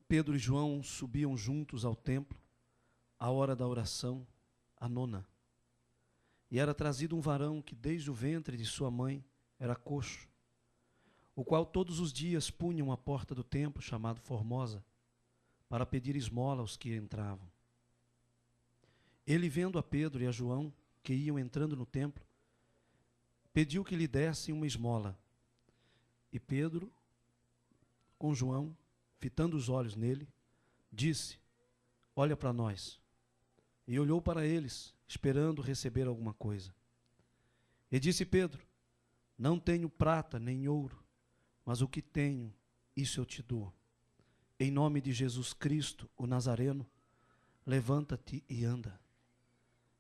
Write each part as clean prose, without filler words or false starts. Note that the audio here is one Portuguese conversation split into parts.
Pedro e João subiam juntos ao templo, à hora da oração, a nona. E era trazido um varão que desde o ventre de sua mãe era coxo, o qual todos os dias punham à porta do templo, chamado Formosa, para pedir esmola aos que entravam. Ele, vendo a Pedro e a João, que iam entrando no templo, pediu que lhe dessem uma esmola. E Pedro, com João, fitando os olhos nele, disse: olha para nós. E olhou para eles, esperando receber alguma coisa. E disse Pedro: não tenho prata nem ouro, mas o que tenho, isso eu te dou. Em nome de Jesus Cristo, o Nazareno, levanta-te e anda.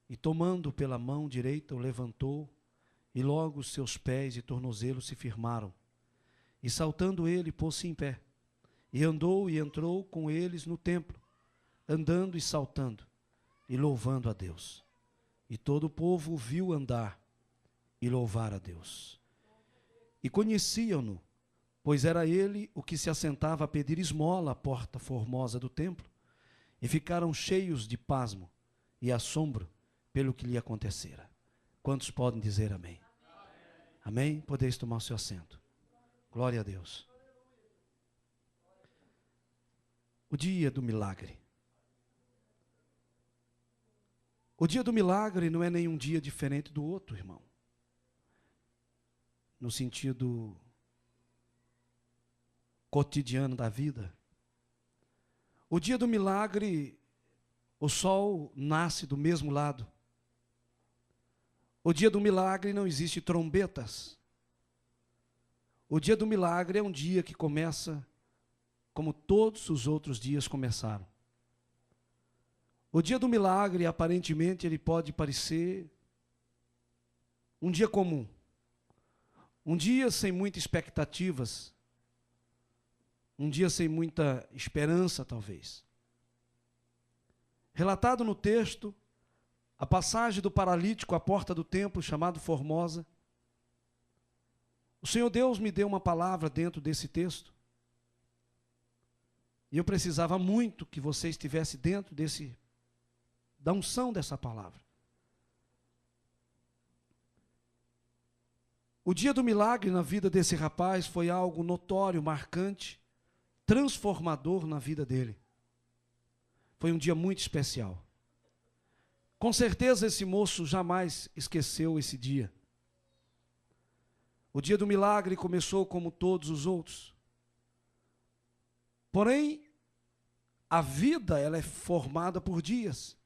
E tomando pela mão direita, o levantou, e logo os seus pés e tornozelos se firmaram. E saltando ele, pôs-se em pé. E andou e entrou com eles no templo, andando e saltando, e louvando a Deus. E todo o povo o viu andar e louvar a Deus. E conheciam-no, pois era ele o que se assentava a pedir esmola à porta formosa do templo, e ficaram cheios de pasmo e assombro pelo que lhe acontecera. Quantos podem dizer amém? Amém? Podeis tomar o seu assento. Glória a Deus. O dia do milagre. O dia do milagre não é nenhum dia diferente do outro, irmão. No sentido cotidiano da vida. O dia do milagre, o sol nasce do mesmo lado. O dia do milagre não existe trombetas. O dia do milagre é um dia que começa como todos os outros dias começaram. O dia do milagre, aparentemente, ele pode parecer um dia comum. Um dia sem muitas expectativas. Um dia sem muita esperança, talvez. Relatado no texto, a passagem do paralítico à porta do templo, chamado Formosa. O Senhor Deus me deu uma palavra dentro desse texto. E eu precisava muito que você estivesse dentro da unção dessa palavra. O dia do milagre na vida desse rapaz foi algo notório, marcante, transformador na vida dele. Foi um dia muito especial. Com certeza esse moço jamais esqueceu esse dia. O dia do milagre começou como todos os outros. Porém, a vida ela é formada por dias.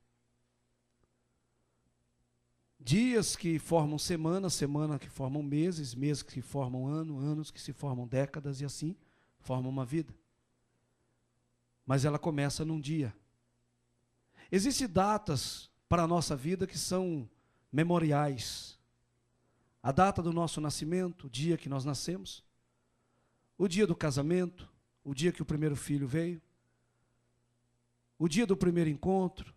Dias que formam semana, semana que formam meses, meses que formam ano, anos que se formam décadas e assim formam uma vida. Mas ela começa num dia. Existem datas para a nossa vida que são memoriais. A data do nosso nascimento, o dia que nós nascemos, o dia do casamento, o dia que o primeiro filho veio, o dia do primeiro encontro,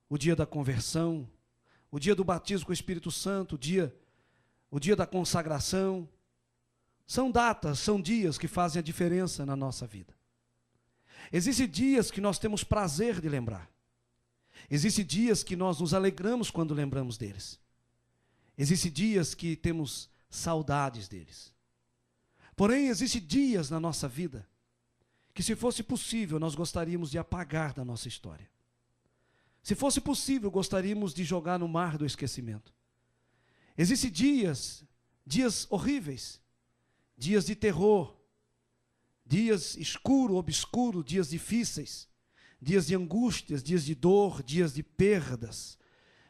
o dia da conversão, o dia do batismo com o Espírito Santo, o dia da consagração. São datas, são dias que fazem a diferença na nossa vida. Existem dias que nós temos prazer de lembrar. Existem dias que nós nos alegramos quando lembramos deles. Existem dias que temos saudades deles. Porém, existem dias na nossa vida que, se fosse possível, nós gostaríamos de apagar da nossa história. Se fosse possível, gostaríamos de jogar no mar do esquecimento. Existem dias horríveis, dias de terror, dias escuro, obscuro, dias difíceis, dias de angústias, dias de dor, dias de perdas,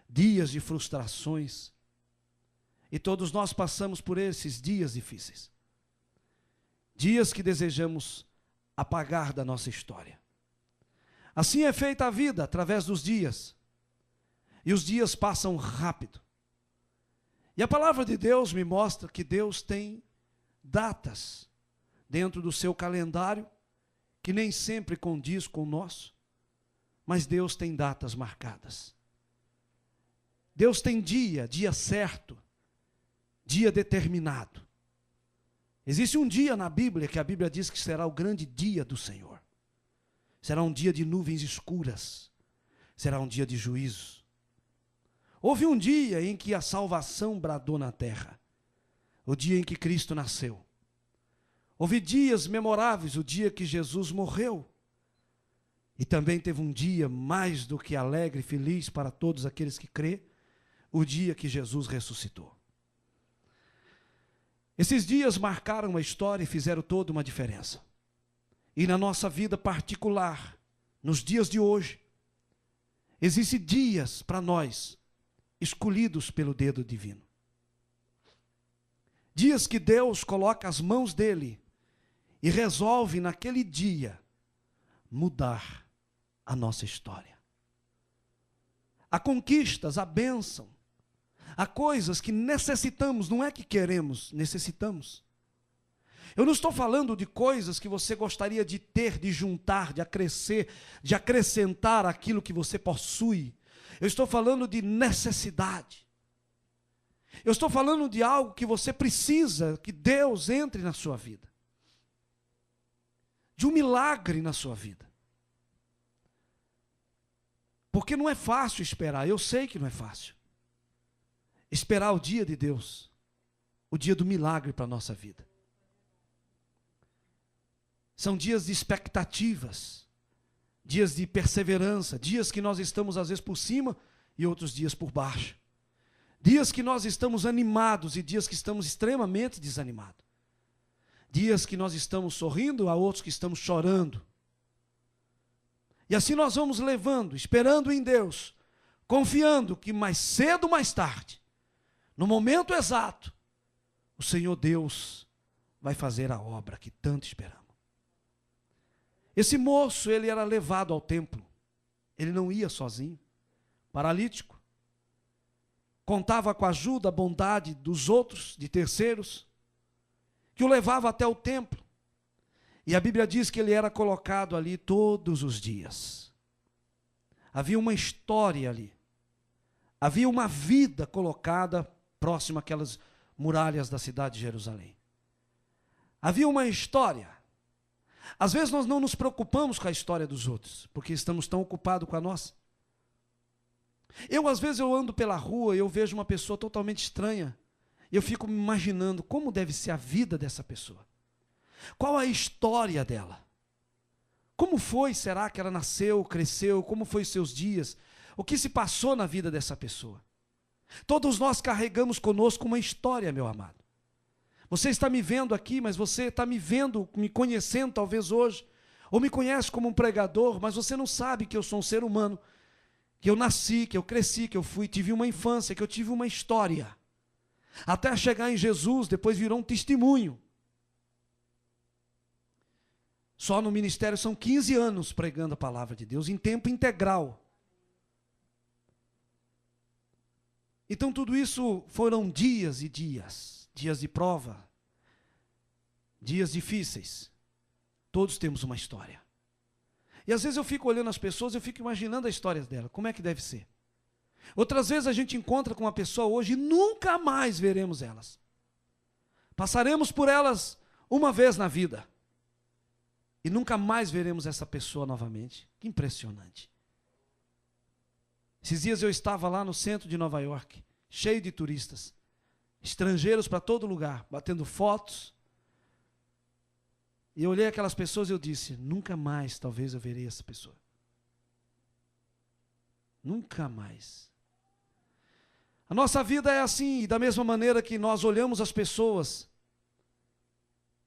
dias de frustrações. E todos nós passamos por esses dias difíceis. Dias que desejamos apagar da nossa história. Assim é feita a vida, através dos dias. E os dias passam rápido. E a palavra de Deus me mostra que Deus tem datas dentro do seu calendário, que nem sempre condiz com o nosso, mas Deus tem datas marcadas. Deus tem dia certo, dia determinado. Existe um dia na Bíblia que a Bíblia diz que será o grande dia do Senhor. Será um dia de nuvens escuras. Será um dia de juízo. Houve um dia em que a salvação bradou na terra. O dia em que Cristo nasceu. Houve dias memoráveis, o dia que Jesus morreu. E também teve um dia mais do que alegre e feliz para todos aqueles que crê, o dia que Jesus ressuscitou. Esses dias marcaram a história e fizeram toda uma diferença. E na nossa vida particular, nos dias de hoje, existem dias para nós, escolhidos pelo dedo divino. Dias que Deus coloca as mãos dele e resolve naquele dia mudar a nossa história. Há conquistas, há bênção, há coisas que necessitamos, não é que queremos, necessitamos. Eu não estou falando de coisas que você gostaria de ter, de juntar, de acrescer, de acrescentar aquilo que você possui. Eu estou falando de necessidade. Eu estou falando de algo que você precisa, que Deus entre na sua vida. De um milagre na sua vida. Porque não é fácil esperar, eu sei que não é fácil. Esperar o dia de Deus, o dia do milagre para a nossa vida. São dias de expectativas, dias de perseverança, dias que nós estamos às vezes por cima e outros dias por baixo. Dias que nós estamos animados e dias que estamos extremamente desanimados. Dias que nós estamos sorrindo, há outros que estamos chorando. E assim nós vamos levando, esperando em Deus, confiando que mais cedo ou mais tarde, no momento exato, o Senhor Deus vai fazer a obra que tanto esperamos. Esse moço, ele era levado ao templo. Ele não ia sozinho, paralítico. Contava com a ajuda, a bondade dos outros, de terceiros, que o levava até o templo. E a Bíblia diz que ele era colocado ali todos os dias. Havia uma história ali. Havia uma vida colocada próxima àquelas muralhas da cidade de Jerusalém. Havia uma história. Às vezes nós não nos preocupamos com a história dos outros, porque estamos tão ocupados com a nossa. Às vezes eu ando pela rua e eu vejo uma pessoa totalmente estranha. E eu fico me imaginando como deve ser a vida dessa pessoa. Qual a história dela? Como foi, será que ela nasceu, cresceu? Como foi os seus dias? O que se passou na vida dessa pessoa? Todos nós carregamos conosco uma história, meu amado. Você está me vendo aqui, mas você está me vendo, me conhecendo talvez hoje, ou me conhece como um pregador, mas você não sabe que eu sou um ser humano, que eu nasci, que eu cresci, que eu tive uma infância, que eu tive uma história. Até chegar em Jesus, depois virou um testemunho. Só no ministério são 15 anos pregando a palavra de Deus, em tempo integral. Então tudo isso foram dias e dias. Dias de prova, dias difíceis. Todos temos uma história. E às vezes eu fico olhando as pessoas, eu fico imaginando a história dela, como é que deve ser. Outras vezes a gente encontra com uma pessoa hoje e nunca mais veremos elas. Passaremos por elas uma vez na vida. E nunca mais veremos essa pessoa novamente. Que impressionante. Esses dias eu estava lá no centro de Nova York, cheio de turistas. Estrangeiros para todo lugar, batendo fotos. E eu olhei aquelas pessoas e eu disse, nunca mais talvez eu verei essa pessoa. Nunca mais. A nossa vida é assim, e da mesma maneira que nós olhamos as pessoas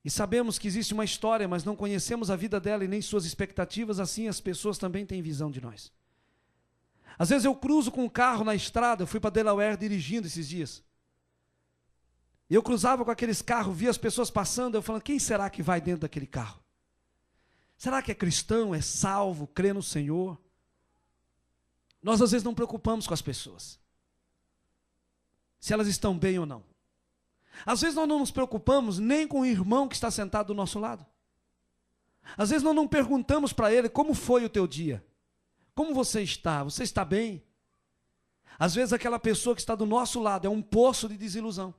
e sabemos que existe uma história, mas não conhecemos a vida dela e nem suas expectativas, assim as pessoas também têm visão de nós. Às vezes eu cruzo com um carro na estrada, eu fui para Delaware dirigindo esses dias. E eu cruzava com aqueles carros, via as pessoas passando, eu falando, quem será que vai dentro daquele carro? Será que é cristão, é salvo, crê no Senhor? Nós às vezes não preocupamos com as pessoas, se elas estão bem ou não. Às vezes nós não nos preocupamos nem com o irmão que está sentado do nosso lado. Às vezes nós não perguntamos para ele, como foi o teu dia? Como você está? Você está bem? Às vezes aquela pessoa que está do nosso lado é um poço de desilusão.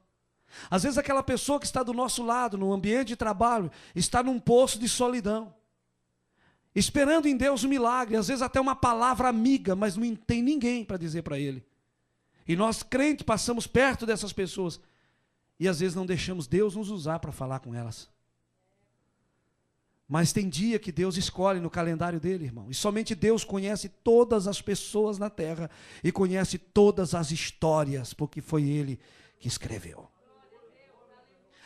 Às vezes aquela pessoa que está do nosso lado, no ambiente de trabalho, está num poço de solidão, esperando em Deus um milagre, às vezes até uma palavra amiga, mas não tem ninguém para dizer para ele. E nós, crentes, passamos perto dessas pessoas e às vezes não deixamos Deus nos usar para falar com elas. Mas tem dia que Deus escolhe no calendário dele, irmão. E somente Deus conhece todas as pessoas na terra e conhece todas as histórias, porque foi Ele que escreveu.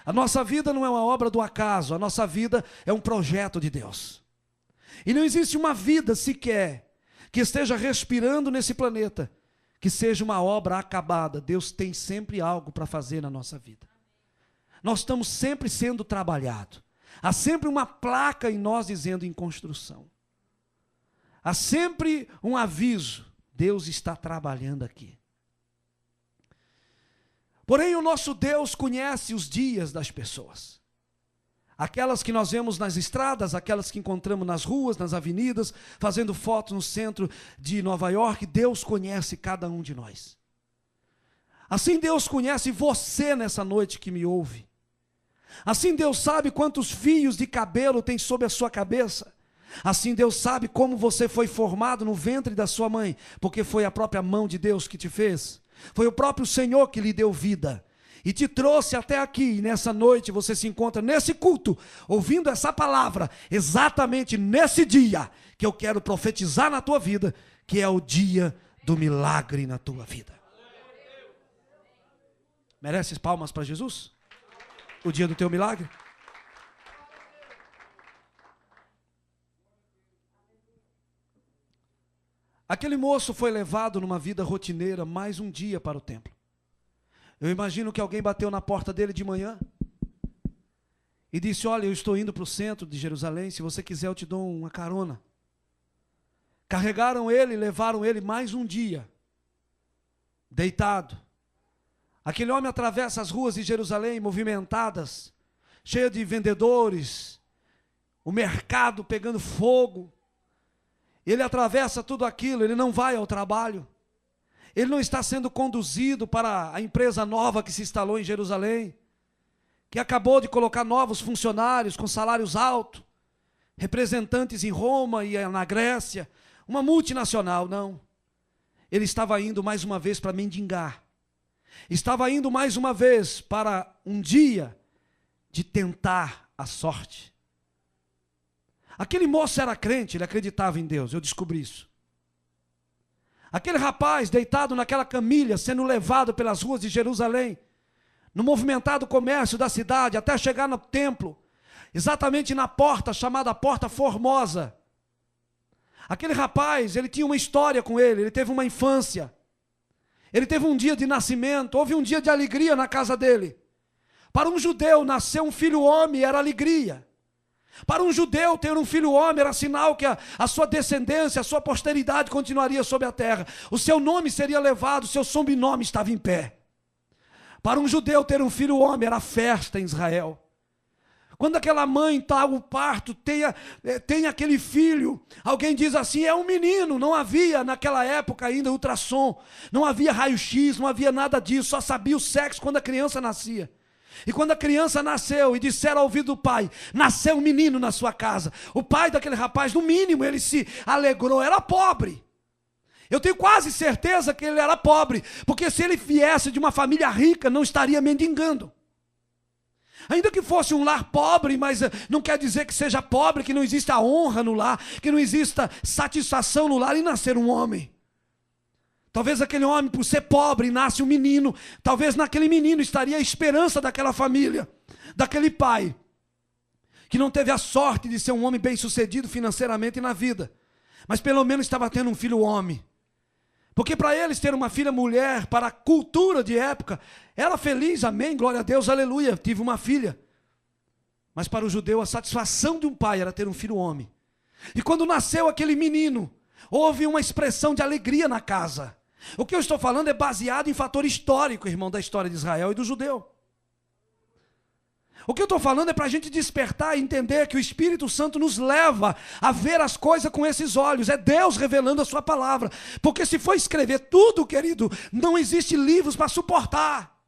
A nossa vida não é uma obra do acaso, a nossa vida é um projeto de Deus. E não existe uma vida sequer que esteja respirando nesse planeta que seja uma obra acabada. Deus tem sempre algo para fazer na nossa vida. Nós estamos sempre sendo trabalhados. Há sempre uma placa em nós dizendo em construção. Há sempre um aviso. Deus está trabalhando aqui. Porém, o nosso Deus conhece os dias das pessoas. Aquelas que nós vemos nas estradas, aquelas que encontramos nas ruas, nas avenidas, fazendo fotos no centro de Nova York, Deus conhece cada um de nós. Assim Deus conhece você nessa noite que me ouve. Assim Deus sabe quantos fios de cabelo tem sobre a sua cabeça. Assim Deus sabe como você foi formado no ventre da sua mãe, porque foi a própria mão de Deus que te fez. Foi o próprio Senhor que lhe deu vida e te trouxe até aqui. E nessa noite você se encontra nesse culto, ouvindo essa palavra, exatamente nesse dia que eu quero profetizar na tua vida, que é o dia do milagre na tua vida. Mereces palmas para Jesus? O dia do teu milagre? Aquele moço foi levado numa vida rotineira mais um dia para o templo. Eu imagino que alguém bateu na porta dele de manhã e disse: olha, eu estou indo para o centro de Jerusalém, se você quiser eu te dou uma carona. Carregaram ele e levaram ele mais um dia, deitado. Aquele homem atravessa as ruas de Jerusalém movimentadas, cheia de vendedores, o mercado pegando fogo. Ele atravessa tudo aquilo, ele não vai ao trabalho. Ele não está sendo conduzido para a empresa nova que se instalou em Jerusalém, que acabou de colocar novos funcionários com salários altos, representantes em Roma e na Grécia, uma multinacional, não. Ele estava indo mais uma vez para mendigar. Estava indo mais uma vez para um dia de tentar a sorte. Aquele moço era crente, ele acreditava em Deus, eu descobri isso. Aquele rapaz deitado naquela camilha, sendo levado pelas ruas de Jerusalém, no movimentado comércio da cidade, até chegar no templo, exatamente na porta chamada Porta Formosa. Aquele rapaz, ele tinha uma história com ele teve uma infância. Ele teve um dia de nascimento, houve um dia de alegria na casa dele. Para um judeu, nascer um filho homem era alegria. Para um judeu, ter um filho homem era sinal que a sua descendência, a sua posteridade continuaria sobre a terra. O seu nome seria levado, o seu sobrenome estava em pé. Para um judeu, ter um filho homem era festa em Israel. Quando aquela mãe está ao parto, tem aquele filho, alguém diz assim, é um menino. Não havia naquela época ainda ultrassom, não havia raio-x, não havia nada disso, só sabia o sexo quando a criança nascia. E quando a criança nasceu e disseram ao ouvido do pai, nasceu um menino na sua casa, o pai daquele rapaz, no mínimo, ele se alegrou, era pobre. Eu tenho quase certeza que ele era pobre, porque se ele viesse de uma família rica, não estaria mendigando. Ainda que fosse um lar pobre, mas não quer dizer que seja pobre, que não exista honra no lar, que não exista satisfação no lar e nascer um homem. Talvez aquele homem, por ser pobre, nasce um menino, talvez naquele menino estaria a esperança daquela família, daquele pai, que não teve a sorte de ser um homem bem-sucedido financeiramente na vida, mas pelo menos estava tendo um filho homem. Porque para eles ter uma filha mulher, para a cultura de época, era feliz, amém, glória a Deus, aleluia, tive uma filha. Mas para o judeu a satisfação de um pai era ter um filho homem. E quando nasceu aquele menino, houve uma expressão de alegria na casa. O que eu estou falando é baseado em fator histórico, irmão, da história de Israel e do judeu. O que eu estou falando é para a gente despertar e entender que o Espírito Santo nos leva a ver as coisas com esses olhos. É Deus revelando a sua palavra. Porque se for escrever tudo, querido, não existe livros para suportar.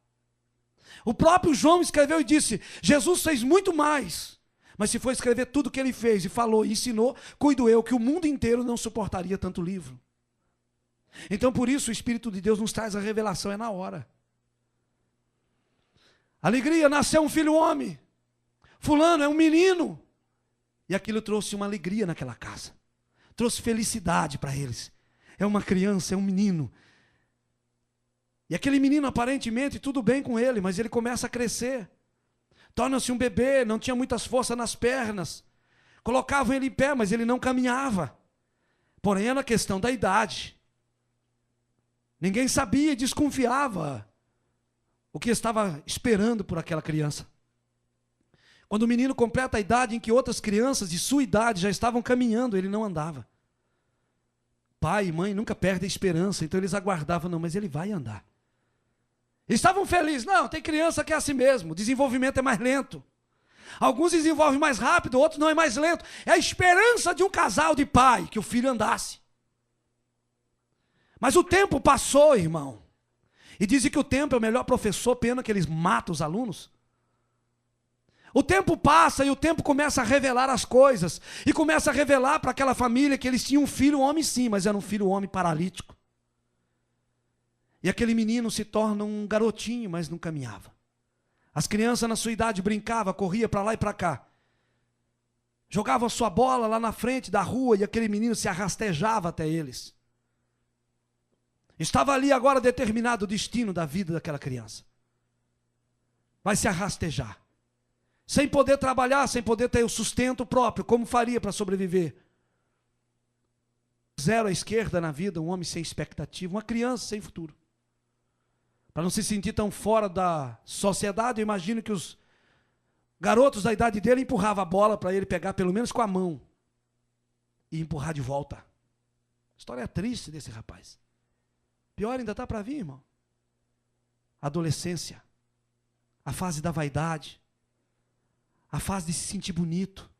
O próprio João escreveu e disse, Jesus fez muito mais. Mas se for escrever tudo o que ele fez e falou e ensinou, cuido eu que o mundo inteiro não suportaria tanto livro. Então por isso o Espírito de Deus nos traz a revelação, é na hora. Alegria, nasceu um filho homem. Fulano é um menino. E aquilo trouxe uma alegria naquela casa. Trouxe felicidade para eles. É uma criança, é um menino. E aquele menino aparentemente tudo bem com ele, mas ele começa a crescer. Torna-se um bebê, não tinha muitas forças nas pernas. Colocavam ele em pé, mas ele não caminhava. Porém era questão da idade. Ninguém sabia e desconfiava o que estava esperando por aquela criança. Quando o menino completa a idade em que outras crianças de sua idade já estavam caminhando, ele não andava. Pai e mãe nunca perdem a esperança, então eles aguardavam, não, mas ele vai andar. Eles estavam felizes, não, tem criança que é assim mesmo, o desenvolvimento é mais lento. Alguns desenvolvem mais rápido, outros não, é mais lento. É a esperança de um casal de pai, que o filho andasse. Mas o tempo passou, irmão. E dizem que o tempo é o melhor professor, pena que eles matam os alunos. O tempo passa e o tempo começa a revelar as coisas. E começa a revelar para aquela família que eles tinham um filho homem sim, mas era um filho homem paralítico. E aquele menino se torna um garotinho, mas não caminhava. As crianças na sua idade brincavam, corria para lá e para cá. Jogavam a sua bola lá na frente da rua e aquele menino se arrastejava até eles. Estava ali agora determinado o destino da vida daquela criança. Vai se arrastejar. Sem poder trabalhar, sem poder ter o sustento próprio, como faria para sobreviver? Zero à esquerda na vida, um homem sem expectativa, uma criança sem futuro. Para não se sentir tão fora da sociedade, eu imagino que os garotos da idade dele empurravam a bola para ele pegar pelo menos com a mão e empurrar de volta. História triste desse rapaz. Pior ainda está para vir, irmão. Adolescência, a fase da vaidade, a fase de se sentir bonito,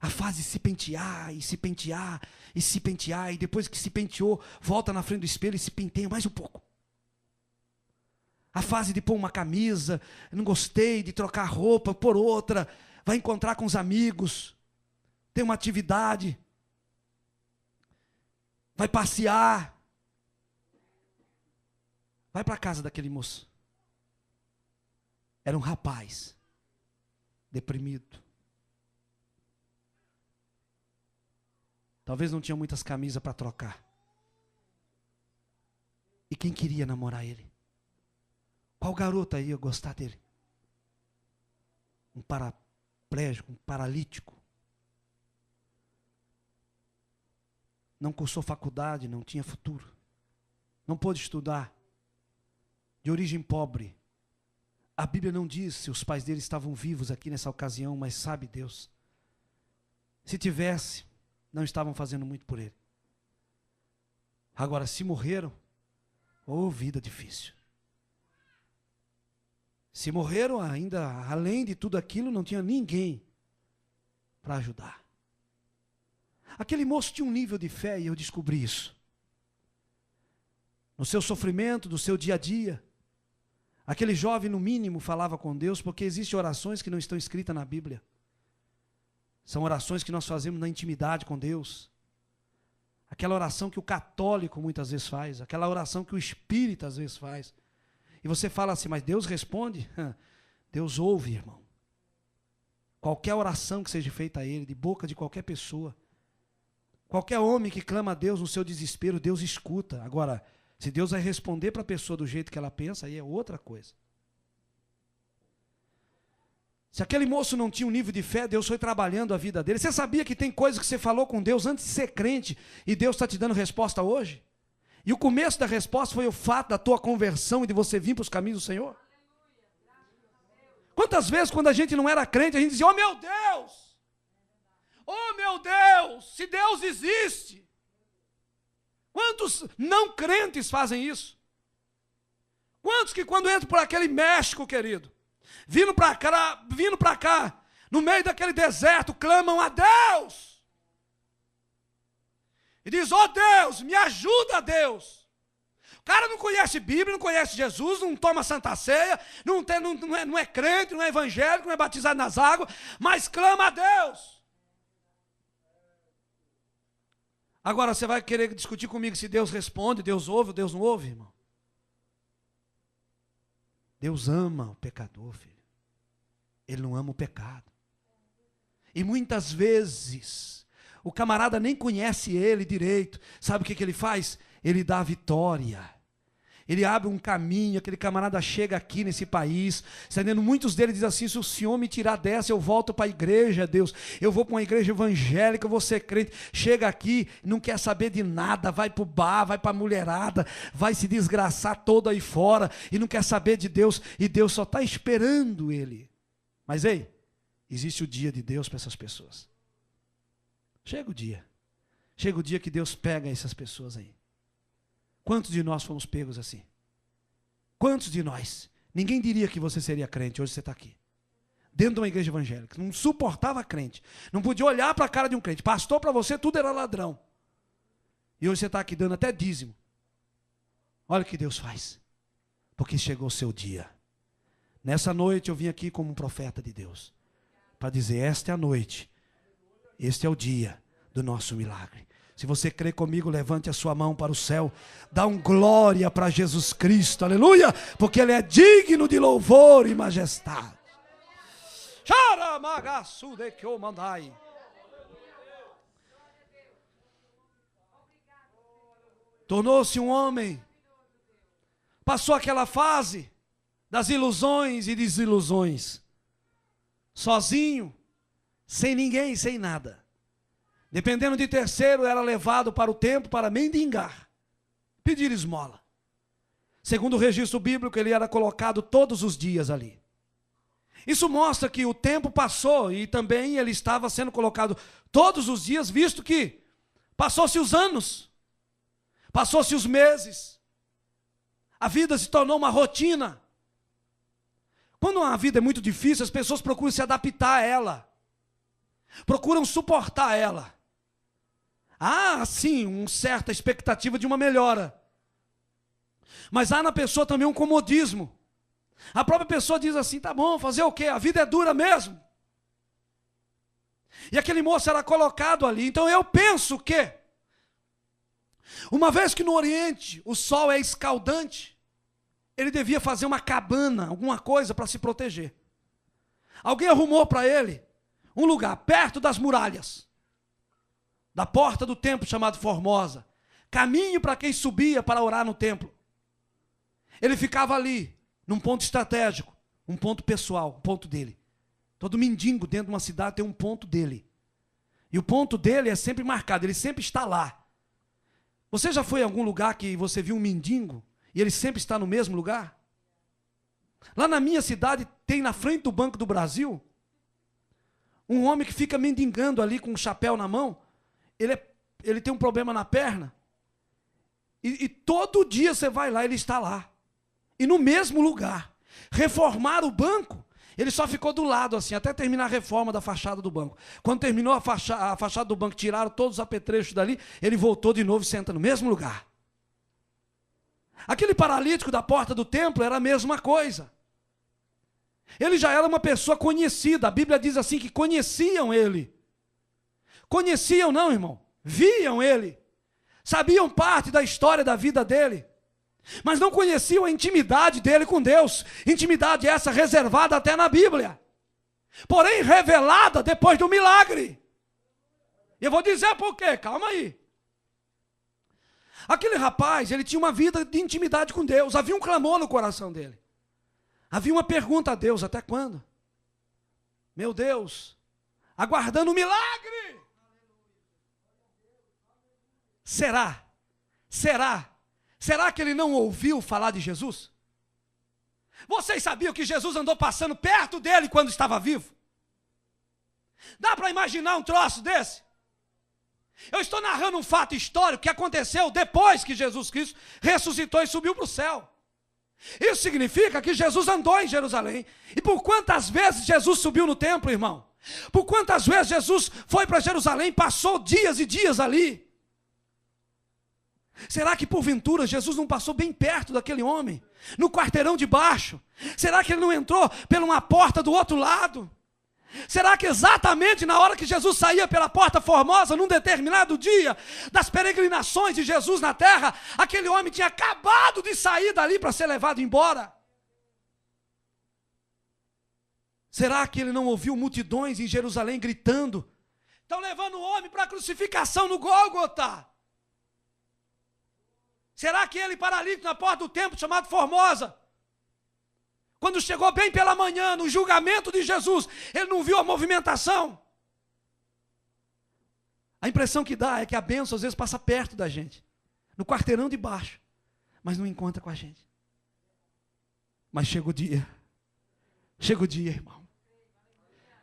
a fase de se pentear, e se pentear, e se pentear, e depois que se penteou, volta na frente do espelho e se penteia mais um pouco. A fase de pôr uma camisa, não gostei, de trocar roupa por outra, vai encontrar com os amigos, tem uma atividade, vai passear, vai para a casa daquele moço. Era um rapaz, deprimido. Talvez não tinha muitas camisas para trocar. E quem queria namorar ele? Qual garota ia gostar dele? Um paraplégico, um paralítico. Não cursou faculdade, não tinha futuro. Não pôde estudar. De origem pobre. A Bíblia não diz se os pais dele estavam vivos aqui nessa ocasião, mas sabe Deus. Se tivesse, não estavam fazendo muito por ele. Agora, se morreram, vida difícil. Se morreram ainda, além de tudo aquilo, não tinha ninguém para ajudar. Aquele moço tinha um nível de fé e eu descobri isso. No seu sofrimento, do seu dia a dia, aquele jovem no mínimo falava com Deus, porque existem orações que não estão escritas na Bíblia. São orações que nós fazemos na intimidade com Deus. Aquela oração que o católico muitas vezes faz, aquela oração que o espírita às vezes faz. E você fala assim, mas Deus responde? Deus ouve, irmão. Qualquer oração que seja feita a Ele, de boca de qualquer pessoa, qualquer homem que clama a Deus no seu desespero, Deus escuta. Agora, se Deus vai responder para a pessoa do jeito que ela pensa, aí é outra coisa. Se aquele moço não tinha um nível de fé, Deus foi trabalhando a vida dele. Você sabia que tem coisas que você falou com Deus antes de ser crente e Deus está te dando resposta hoje? E o começo da resposta foi o fato da tua conversão e de você vir para os caminhos do Senhor. Quantas vezes quando a gente não era crente, a gente dizia, oh meu Deus, se Deus existe. Quantos não crentes fazem isso? Quantos que quando entram por aquele México, querido, vindo para cá, no meio daquele deserto, clamam a Deus. E diz, oh Deus, me ajuda, Deus. O cara não conhece Bíblia, não conhece Jesus, não toma Santa Ceia, não é crente, não é evangélico, não é batizado nas águas, mas clama a Deus. Agora você vai querer discutir comigo se Deus responde, Deus ouve ou Deus não ouve, irmão? Deus ama o pecador, filho. Ele não ama o pecado. E muitas vezes o camarada nem conhece ele direito. Sabe o que ele faz? Ele dá a vitória. Ele abre um caminho, aquele camarada chega aqui nesse país, entendendo? Muitos deles dizem assim: se o Senhor me tirar dessa, eu volto para a igreja, Deus. Eu vou para uma igreja evangélica, eu vou ser crente. Chega aqui, não quer saber de nada, vai para o bar, vai para a mulherada, vai se desgraçar todo aí fora, e não quer saber de Deus, e Deus só está esperando ele. Mas ei, existe o dia de Deus para essas pessoas. Chega o dia que Deus pega essas pessoas aí. Quantos de nós fomos pegos assim? Quantos de nós? Ninguém diria que você seria crente, hoje você está aqui. Dentro de uma igreja evangélica, não suportava crente. Não podia olhar para a cara de um crente. Pastor, para você tudo era ladrão. E hoje você está aqui dando até dízimo. Olha o que Deus faz. Porque chegou o seu dia. Nessa noite eu vim aqui como um profeta de Deus. Para dizer, esta é a noite. Este é o dia do nosso milagre. Se você crê comigo, levante a sua mão para o céu. Dá um glória para Jesus Cristo, aleluia. Porque Ele é digno de louvor e majestade. Tornou-se um homem. Passou aquela fase das ilusões e desilusões. Sozinho, sem ninguém, sem nada. Dependendo de terceiro, era levado para o templo para mendigar, pedir esmola. Segundo o registro bíblico, ele era colocado todos os dias ali. Isso mostra que o tempo passou e também ele estava sendo colocado todos os dias, visto que passou-se os anos, passou-se os meses, a vida se tornou uma rotina. Quando a vida é muito difícil, as pessoas procuram se adaptar a ela, procuram suportar ela. Há, sim, uma certa expectativa de uma melhora. Mas há na pessoa também um comodismo. A própria pessoa diz assim, tá bom, fazer o quê? A vida é dura mesmo. E aquele moço era colocado ali. Então eu penso que, uma vez que no Oriente o sol é escaldante, ele devia fazer uma cabana, alguma coisa para se proteger. Alguém arrumou para ele um lugar perto das muralhas, da porta do templo chamado Formosa, caminho para quem subia para orar no templo. Ele ficava ali, num ponto estratégico, um ponto pessoal, um ponto dele. Todo mendigo dentro de uma cidade tem um ponto dele. E o ponto dele é sempre marcado, ele sempre está lá. Você já foi em algum lugar que você viu um mendigo e ele sempre está no mesmo lugar? Lá na minha cidade tem na frente do Banco do Brasil um homem que fica mendigando ali com um chapéu na mão. Ele tem um problema na perna. E todo dia você vai lá, ele está lá. E no mesmo lugar. Reformaram o banco. Ele só ficou do lado assim, até terminar a reforma da fachada do banco. Quando terminou a fachada do banco, tiraram todos os apetrechos dali, ele voltou de novo e senta no mesmo lugar. Aquele paralítico da porta do templo era a mesma coisa. Ele já era uma pessoa conhecida. A Bíblia diz assim que conheciam ele. Conheciam não, irmão. Viam ele. Sabiam parte da história da vida dele. Mas não conheciam a intimidade dele com Deus. Intimidade essa reservada até na Bíblia. Porém revelada depois do milagre. E eu vou dizer por quê. Calma aí. Aquele rapaz, ele tinha uma vida de intimidade com Deus. Havia um clamor no coração dele. Havia uma pergunta a Deus, até quando? Meu Deus, aguardando um milagre. Será que ele não ouviu falar de Jesus? Vocês sabiam que Jesus andou passando perto dele quando estava vivo? Dá para imaginar um troço desse? Eu estou narrando um fato histórico que aconteceu depois que Jesus Cristo ressuscitou e subiu para o céu. Isso significa que Jesus andou em Jerusalém. E por quantas vezes Jesus subiu no templo, irmão? Por quantas vezes Jesus foi para Jerusalém, passou dias e dias ali? Será que porventura Jesus não passou bem perto daquele homem, no quarteirão de baixo? Será que ele não entrou por uma porta do outro lado? Será que exatamente na hora que Jesus saía pela porta formosa, num determinado dia das peregrinações de Jesus na terra, aquele homem tinha acabado de sair dali para ser levado embora? Será que ele não ouviu multidões em Jerusalém gritando: estão levando o homem para a crucificação no Gólgota? Será que ele, paralítico na porta do templo chamado Formosa, quando chegou bem pela manhã, no julgamento de Jesus, ele não viu a movimentação? A impressão que dá é que a bênção às vezes passa perto da gente, no quarteirão de baixo, mas não encontra com a gente. Mas chega o dia, irmão,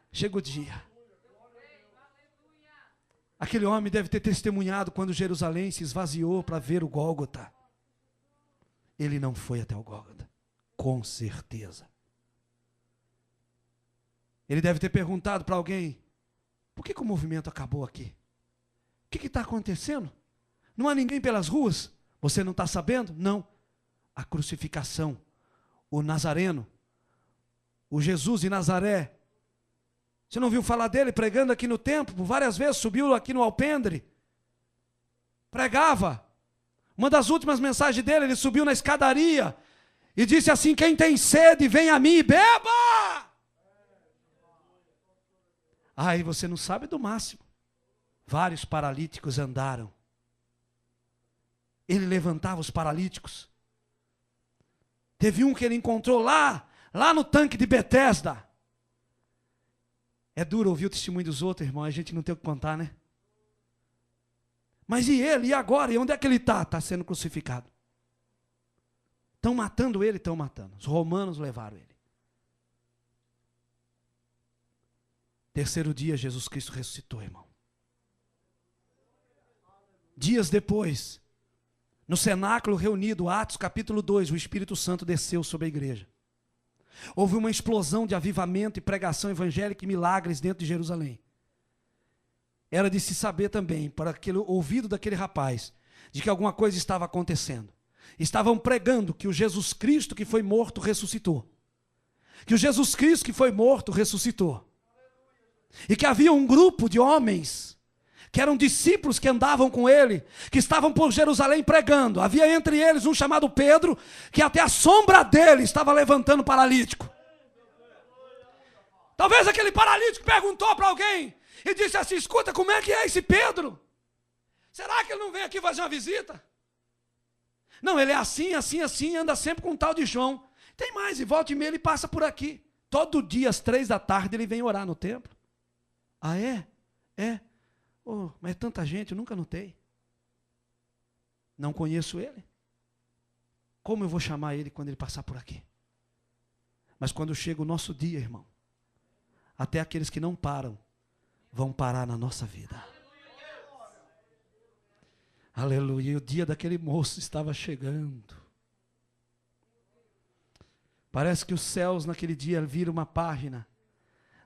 chega o dia. Aquele homem deve ter testemunhado quando Jerusalém se esvaziou para ver o Gólgota. Ele não foi até o Gólgota, com certeza. Ele deve ter perguntado para alguém: por que o movimento acabou aqui? O que está acontecendo? Não há ninguém pelas ruas? Você não está sabendo? Não. A crucificação, o Nazareno, o Jesus de Nazaré. Você não ouviu falar dele pregando aqui no templo? Por várias vezes subiu aqui no alpendre. Pregava. Uma das últimas mensagens dele, ele subiu na escadaria e disse assim: quem tem sede, vem a mim e beba. Aí você não sabe do máximo. Vários paralíticos andaram. Ele levantava os paralíticos. Teve um que ele encontrou lá no tanque de Betesda. É duro ouvir o testemunho dos outros, irmão, a gente não tem o que contar, né? Mas e ele, e agora? E onde é que ele está? Está sendo crucificado. Estão matando ele, estão matando. Os romanos levaram ele. Terceiro dia, Jesus Cristo ressuscitou, irmão. Dias depois, no cenáculo reunido, Atos capítulo 2, o Espírito Santo desceu sobre a igreja. Houve uma explosão de avivamento e pregação evangélica e milagres dentro de Jerusalém. Era de se saber também, para aquele ouvido daquele rapaz, de que alguma coisa estava acontecendo. Estavam pregando que o Jesus Cristo que foi morto ressuscitou. Que o Jesus Cristo que foi morto ressuscitou. E que havia um grupo de homens, que eram discípulos que andavam com ele, que estavam por Jerusalém pregando. Havia entre eles um chamado Pedro, que até a sombra dele estava levantando paralítico. Talvez aquele paralítico perguntou para alguém e disse assim: escuta, como é que é esse Pedro? Será que ele não vem aqui fazer uma visita? Não, ele é assim, assim, assim, anda sempre com um tal de João. Tem mais, e volta e meia ele passa por aqui. Todo dia às 3 da tarde ele vem orar no templo. Ah, é? É. Oh, mas é tanta gente, eu nunca notei. Não conheço ele. Como eu vou chamar ele quando ele passar por aqui? Mas quando chega o nosso dia, irmão, até aqueles que não param, vão parar na nossa vida. Aleluia. E o dia daquele moço estava chegando. Parece que os céus naquele dia viram uma página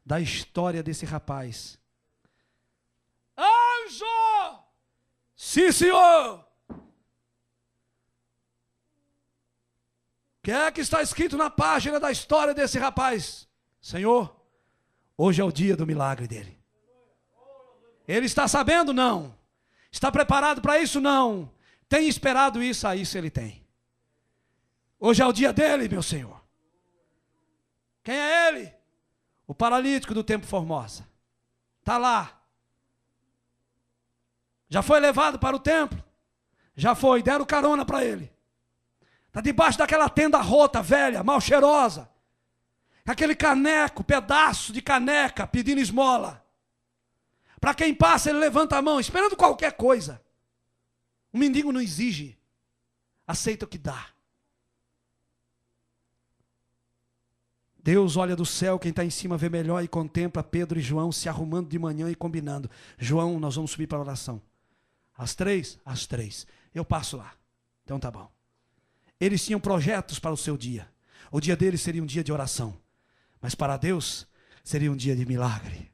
da história desse rapaz. Anjo! Sim, senhor! O que é que está escrito na página da história desse rapaz? Senhor, hoje é o dia do milagre dele. Ele está sabendo? Não. Está preparado para isso? Não. Tem esperado isso? A isso ele tem. Hoje é o dia dele, meu Senhor. Quem é ele? O paralítico do Templo Formosa. Está lá. Já foi levado para o templo? Já foi, deram carona para ele. Está debaixo daquela tenda rota, velha, mal cheirosa. Aquele caneco, pedaço de caneca, pedindo esmola. Para quem passa, ele levanta a mão, esperando qualquer coisa. O mendigo não exige, aceita o que dá. Deus olha do céu, quem está em cima vê melhor e contempla Pedro e João se arrumando de manhã e combinando. João, nós vamos subir para a oração. Às 3? Às 3. Eu passo lá. Então tá bom. Eles tinham projetos para o seu dia. O dia deles seria um dia de oração. Mas para Deus, seria um dia de milagre.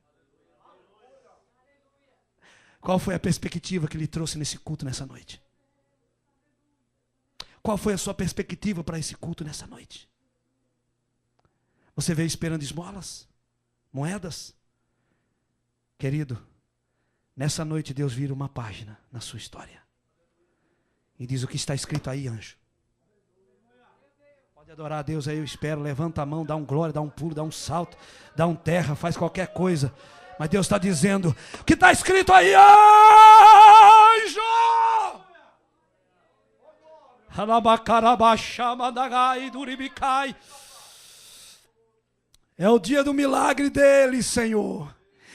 Qual foi a perspectiva que ele trouxe nesse culto nessa noite? Qual foi a sua perspectiva para esse culto nessa noite? Você veio esperando esmolas? Moedas? Querido, nessa noite Deus vira uma página na sua história. E diz o que está escrito aí, anjo. Pode adorar a Deus aí, eu espero. Levanta a mão, dá um glória, dá um pulo, dá um salto, dá um terra, faz qualquer coisa. Mas Deus está dizendo, o que está escrito aí, anjo! É o dia do milagre dele, Senhor.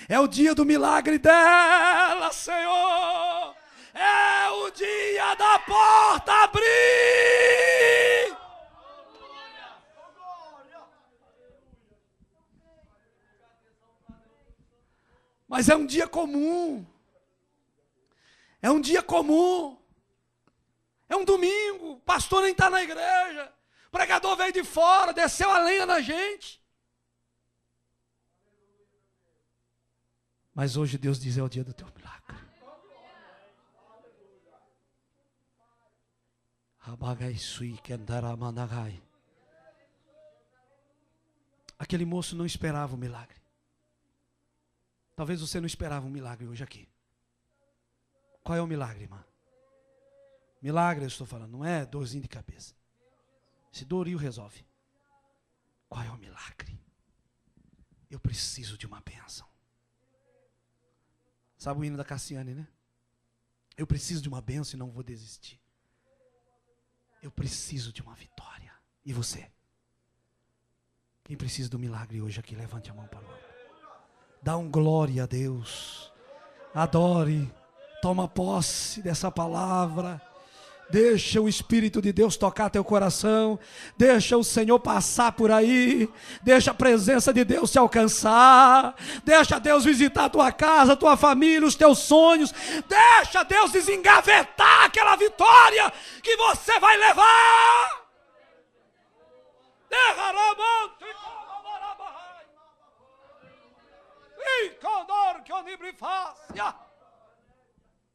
É o dia do milagre dela, Senhor. É o dia da porta abrir. Mas é um dia comum. É um dia comum. É um domingo. O pastor nem está na igreja. O pregador veio de fora, desceu a lenha na gente. Mas hoje Deus diz, é o dia do teu milagre. Aquele moço não esperava o milagre. Talvez você não esperava um milagre hoje aqui. Qual é o milagre, irmã? Milagre, eu estou falando, não é dorzinho de cabeça. Esse dorio resolve. Qual é o milagre? Eu preciso de uma bênção. Sabe o hino da Cassiane, né? Eu preciso de uma bênção e não vou desistir. Eu preciso de uma vitória. E você? Quem precisa do milagre hoje aqui, levante a mão para o alto. Dá um glória a Deus. Adore. Toma posse dessa palavra. Deixa o Espírito de Deus tocar teu coração. Deixa o Senhor passar por aí. Deixa a presença de Deus te alcançar. Deixa Deus visitar a tua casa, tua família, os teus sonhos. Deixa Deus desengavetar aquela vitória que você vai levar.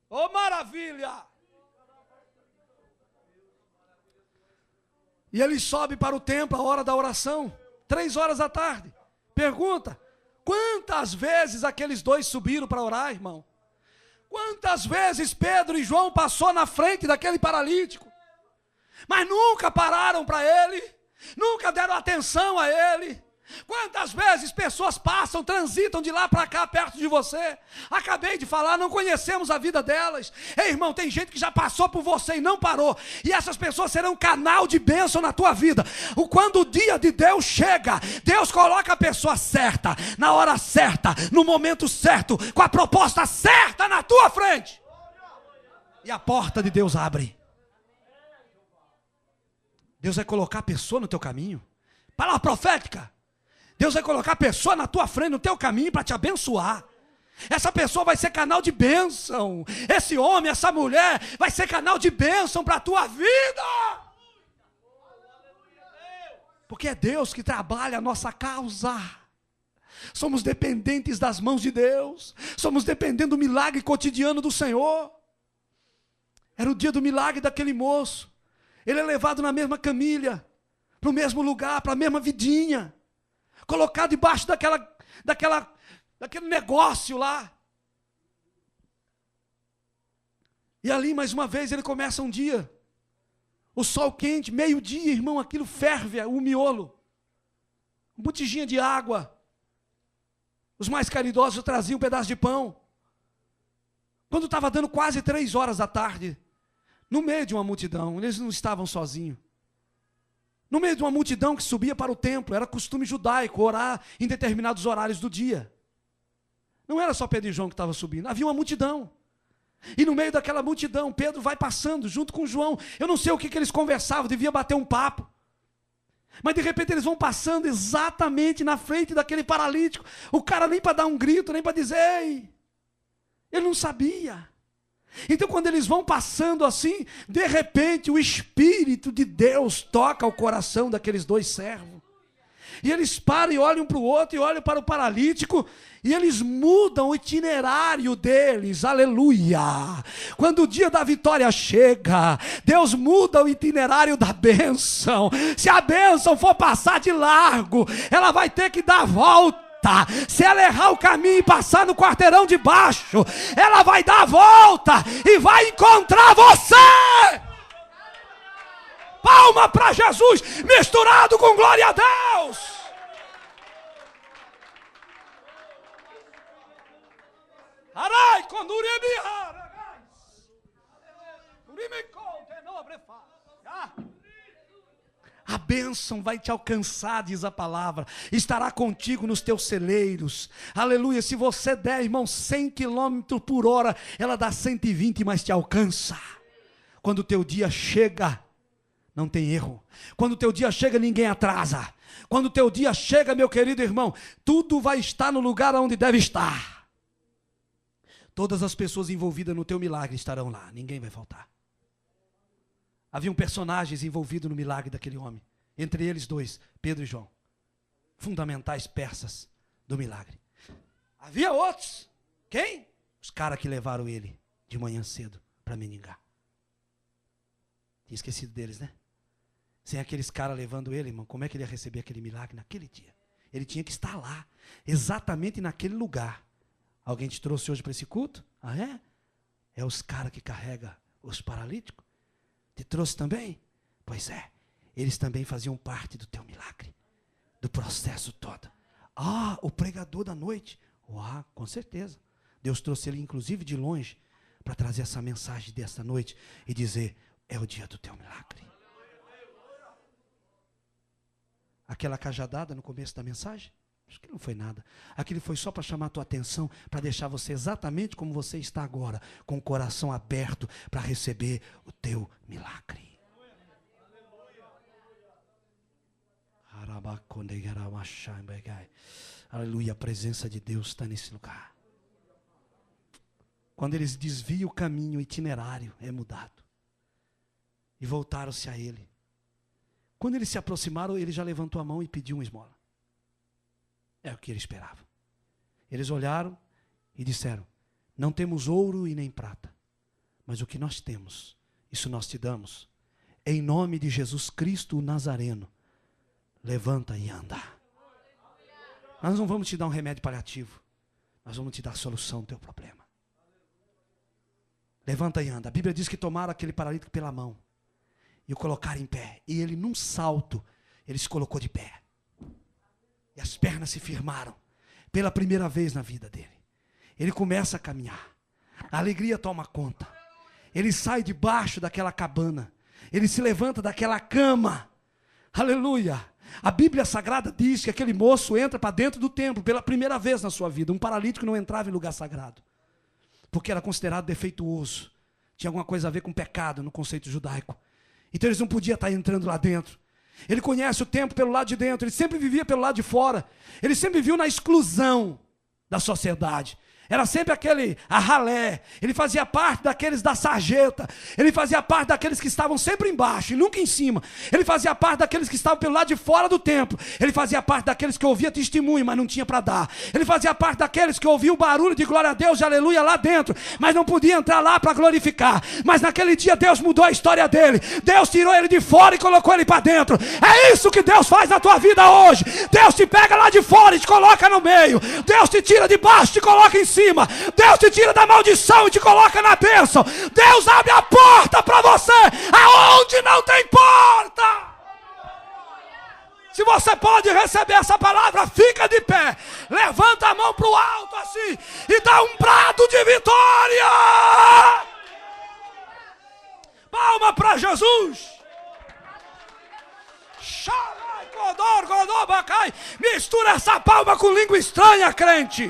Oh, maravilha! E ele sobe para o templo, a hora da oração, 3 horas da tarde. Pergunta, quantas vezes aqueles dois subiram para orar, irmão? Quantas vezes Pedro e João passou na frente daquele paralítico? Mas nunca pararam para ele, nunca deram atenção a ele. Quantas vezes pessoas passam, transitam de lá para cá, perto de você. Acabei de falar, não conhecemos a vida delas. Ei, irmão, tem gente que já passou por você e não parou. E essas pessoas serão canal de bênção na tua vida. Quando o dia de Deus chega, Deus coloca a pessoa certa, na hora certa, no momento certo, com a proposta certa na tua frente. E a porta de Deus abre. Deus vai colocar a pessoa no teu caminho. Palavra profética. Deus vai colocar a pessoa na tua frente, no teu caminho, para te abençoar. Essa pessoa vai ser canal de bênção. Esse homem, essa mulher, vai ser canal de bênção para a tua vida. Porque é Deus que trabalha a nossa causa. Somos dependentes das mãos de Deus. Somos dependentes do milagre cotidiano do Senhor. Era o dia do milagre daquele moço. Ele é levado na mesma camilha, para o mesmo lugar, para a mesma vidinha. Colocado debaixo daquele negócio lá. E ali, mais uma vez, ele começa um dia. O sol quente, meio-dia, irmão, aquilo ferve o miolo. Uma botijinha de água. Os mais caridosos traziam um pedaço de pão. Quando estava dando quase 3 horas da tarde, no meio de uma multidão, eles não estavam sozinhos. No meio de uma multidão que subia para o templo, era costume judaico orar em determinados horários do dia. Não era só Pedro e João que estavam subindo, havia uma multidão. E no meio daquela multidão, Pedro vai passando junto com João. Eu não sei o que eles conversavam, devia bater um papo. Mas de repente eles vão passando exatamente na frente daquele paralítico. O cara nem para dar um grito, nem para dizer, ei. Ele não sabia. Então quando eles vão passando assim, de repente o Espírito de Deus toca o coração daqueles dois servos. E eles param e olham para o outro, e olham para o paralítico, e eles mudam o itinerário deles, aleluia. Quando o dia da vitória chega, Deus muda o itinerário da bênção. Se a bênção for passar de largo, ela vai ter que dar a volta. Se ela errar o caminho e passar no quarteirão de baixo, ela vai dar a volta e vai encontrar você. Palma para Jesus, misturado com glória a Deus. Arai, a bênção vai te alcançar, diz a palavra, estará contigo nos teus celeiros, aleluia. Se você der, irmão, 100 km por hora, ela dá 120, mas te alcança. Quando o teu dia chega, não tem erro. Quando o teu dia chega, ninguém atrasa. Quando o teu dia chega, meu querido irmão, tudo vai estar no lugar onde deve estar. Todas as pessoas envolvidas no teu milagre estarão lá, ninguém vai faltar. Haviam personagens envolvidos no milagre daquele homem, entre eles dois, Pedro e João, fundamentais peças do milagre. Havia outros, quem? Os caras que levaram ele de manhã cedo para Meningá. Tinha esquecido deles, né? Sem aqueles caras levando ele, irmão, como é que ele ia receber aquele milagre naquele dia? Ele tinha que estar lá, exatamente naquele lugar. Alguém te trouxe hoje para esse culto? Ah, é? É os caras que carregam os paralíticos? Te trouxe também? Pois é, eles também faziam parte do teu milagre, do processo todo. Ah, o pregador da noite. Ah, com certeza. Deus trouxe ele inclusive de longe para trazer essa mensagem dessa noite e dizer, é o dia do teu milagre. Aquela cajadada no começo da mensagem? Acho que não foi nada. Aquilo foi só para chamar a tua atenção, para deixar você exatamente como você está agora, com o coração aberto para receber o teu milagre. Aleluia, a presença de Deus está nesse lugar. Quando eles desviam o caminho, o itinerário é mudado. E voltaram-se a ele. Quando eles se aproximaram, ele já levantou a mão e pediu uma esmola. É o que ele esperava. Eles olharam e disseram, não temos ouro e nem prata, mas o que nós temos, isso nós te damos. Em nome de Jesus Cristo o Nazareno, levanta e anda. Nós não vamos te dar um remédio paliativo, nós vamos te dar a solução do teu problema. Levanta e anda. A Bíblia diz que tomaram aquele paralítico pela mão e o colocaram em pé. E ele, num salto, ele se colocou de pé. E as pernas se firmaram pela primeira vez na vida dele. Ele começa a caminhar. A alegria toma conta. Ele sai debaixo daquela cabana. Ele se levanta daquela cama. Aleluia. A Bíblia Sagrada diz que aquele moço entra para dentro do templo pela primeira vez na sua vida. Um paralítico não entrava em lugar sagrado, porque era considerado defeituoso. Tinha alguma coisa a ver com pecado no conceito judaico. Então eles não podiam estar entrando lá dentro. Ele conhece o templo pelo lado de dentro, ele sempre vivia pelo lado de fora. Ele sempre viveu na exclusão da sociedade. Era sempre aquele arralé. Ele fazia parte daqueles da sarjeta. Ele fazia parte daqueles que estavam sempre embaixo e nunca em cima. Ele fazia parte daqueles que estavam pelo lado de fora do templo. Ele fazia parte daqueles que ouvia testemunho, mas não tinha para dar. Ele fazia parte daqueles que ouviam o barulho de glória a Deus, de aleluia lá dentro, mas não podia entrar lá para glorificar. Mas naquele dia Deus mudou a história dele. Deus tirou ele de fora e colocou ele para dentro. É isso que Deus faz na tua vida hoje. Deus te pega lá de fora e te coloca no meio. Deus te tira de baixo e te coloca em cima. Deus te tira da maldição e te coloca na bênção. Deus abre a porta para você aonde não tem porta. Se você pode receber essa palavra, fica de pé, levanta a mão para o alto assim e dá um brado de vitória. Palma para Jesus. Mistura essa palma com língua estranha, crente.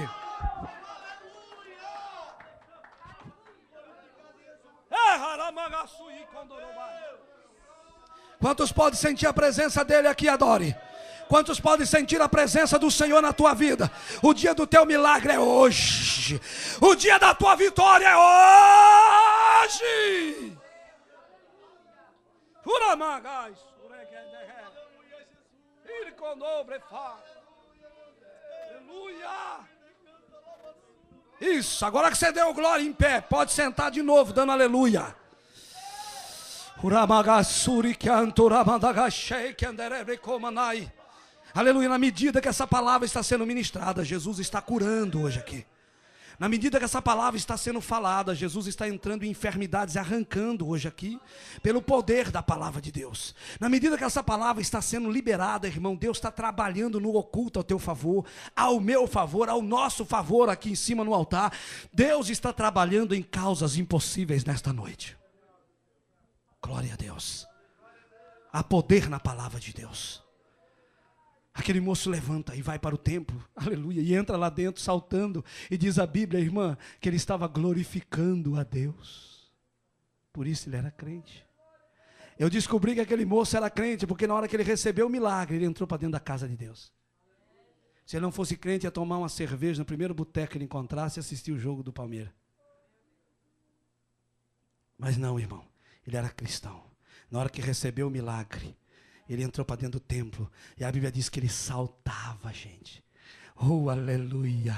Quantos podem sentir a presença dele aqui, adore? Quantos podem sentir a presença do Senhor na tua vida? O dia do teu milagre é hoje. O dia da tua vitória é hoje. Aleluia. Isso, agora que você deu glória em pé, pode sentar de novo, dando aleluia. Aleluia, na medida que essa palavra está sendo ministrada, Jesus está curando hoje aqui. Na medida que essa palavra está sendo falada, Jesus está entrando em enfermidades, arrancando hoje aqui, pelo poder da palavra de Deus. Na medida que essa palavra está sendo liberada, irmão, Deus está trabalhando no oculto ao teu favor, ao meu favor, ao nosso favor aqui em cima no altar. Deus está trabalhando em causas impossíveis nesta noite. Glória a Deus. Há poder na palavra de Deus. Aquele moço levanta e vai para o templo, aleluia, e entra lá dentro saltando, e diz a Bíblia, irmã, que ele estava glorificando a Deus. Por isso ele era crente. Eu descobri que aquele moço era crente, porque na hora que ele recebeu o milagre, ele entrou para dentro da casa de Deus. Se ele não fosse crente, ia tomar uma cerveja no primeiro boteco que ele encontrasse e assistir o jogo do Palmeiras. Mas não, irmão, ele era cristão. Na hora que recebeu o milagre, ele entrou para dentro do templo, e a Bíblia diz que ele saltava, gente. Oh, aleluia.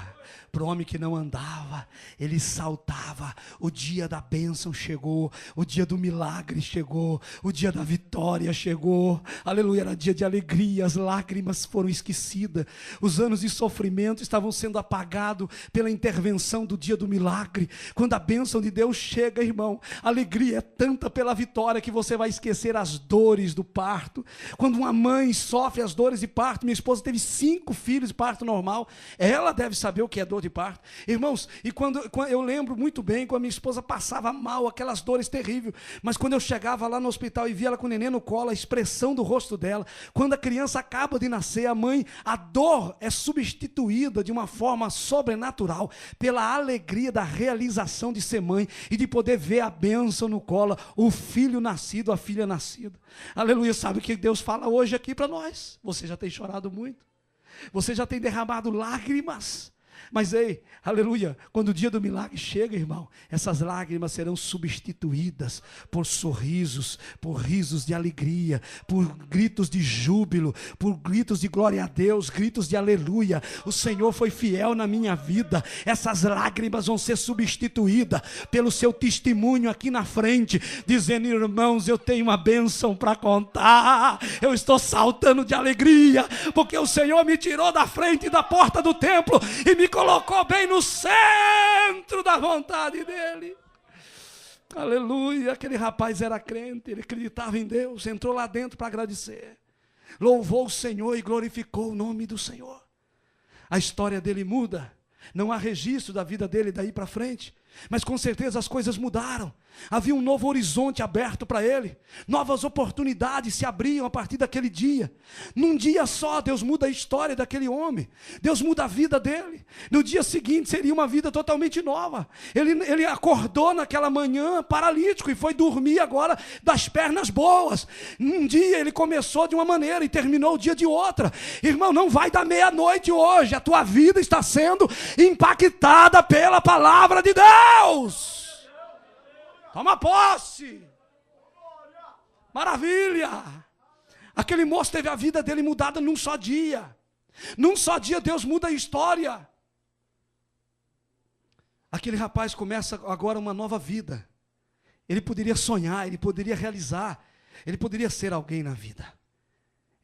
Para o homem que não andava, ele saltava. O dia da bênção chegou, o dia do milagre chegou, o dia da vitória chegou. Aleluia, era dia de alegria, as lágrimas foram esquecidas. Os anos de sofrimento estavam sendo apagados pela intervenção do dia do milagre. Quando a bênção de Deus chega, irmão, a alegria é tanta pela vitória que você vai esquecer as dores do parto. Quando uma mãe sofre as dores de parto, minha esposa teve 5 filhos de parto normal, ela deve saber o que é dor de parto. Irmãos, e quando eu lembro muito bem, quando a minha esposa passava mal, aquelas dores terríveis, mas quando eu chegava lá no hospital e via ela com o neném no colo, a expressão do rosto dela, quando a criança acaba de nascer, a dor é substituída de uma forma sobrenatural, pela alegria da realização de ser mãe, e de poder ver a bênção no colo, o filho nascido, a filha nascida. Aleluia, sabe o que Deus fala hoje aqui para nós? Você já tem chorado muito, você já tem derramado lágrimas, mas ei, aleluia, quando o dia do milagre chega, irmão, essas lágrimas serão substituídas por sorrisos, por risos de alegria, por gritos de júbilo, por gritos de glória a Deus, gritos de aleluia. O Senhor foi fiel na minha vida. Essas lágrimas vão ser substituídas pelo seu testemunho aqui na frente, dizendo: irmãos, eu tenho uma bênção para contar, eu estou saltando de alegria, porque o Senhor me tirou da frente da porta do templo e me colocou bem no centro da vontade dele. Aleluia. Aquele rapaz era crente, ele acreditava em Deus, entrou lá dentro para agradecer, louvou o Senhor e glorificou o nome do Senhor. A história dele muda, não há registro da vida dele daí para frente, mas com certeza as coisas mudaram. Havia um novo horizonte aberto para ele, novas oportunidades se abriam a partir daquele dia. Num dia só, Deus muda a história daquele homem, Deus muda a vida dele. No dia seguinte seria uma vida totalmente nova. Ele acordou naquela manhã paralítico e foi dormir agora das pernas boas. Um dia ele começou de uma maneira e terminou o dia de outra. Irmão, não vai dar meia-noite hoje, a tua vida está sendo impactada pela palavra de Deus. Toma posse. Maravilha. Aquele moço teve a vida dele mudada num só dia. Num só dia Deus muda a história. Aquele rapaz começa agora uma nova vida. Ele poderia sonhar, ele poderia realizar, ele poderia ser alguém na vida.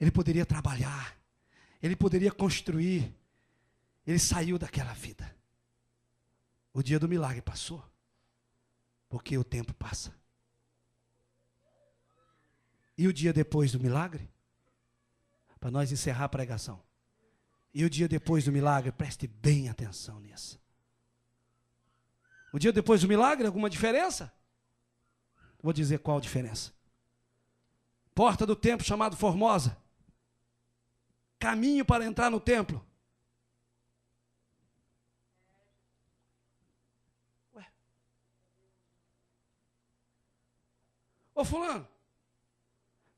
Ele poderia trabalhar, ele poderia construir. Ele saiu daquela vida. O dia do milagre passou. Porque o tempo passa. E o dia depois do milagre? Para nós encerrar a pregação. E o dia depois do milagre? Preste bem atenção nisso. O dia depois do milagre, alguma diferença? Vou dizer qual a diferença. Porta do templo chamado Formosa. Caminho para entrar no templo. Ô fulano,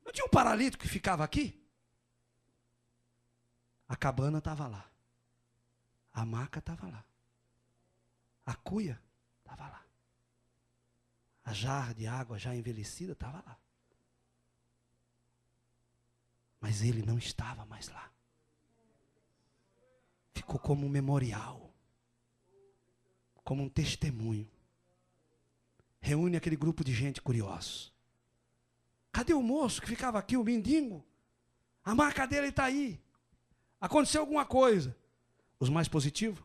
não tinha um paralítico que ficava aqui? A cabana estava lá. A maca estava lá. A cuia estava lá. A jarra de água já envelhecida estava lá. Mas ele não estava mais lá. ficou como um memorial, como um testemunho. Reúne aquele grupo de gente curiosa. Cadê o moço que ficava aqui, o mendigo? A marca dele está aí. Aconteceu alguma coisa. Os mais positivos,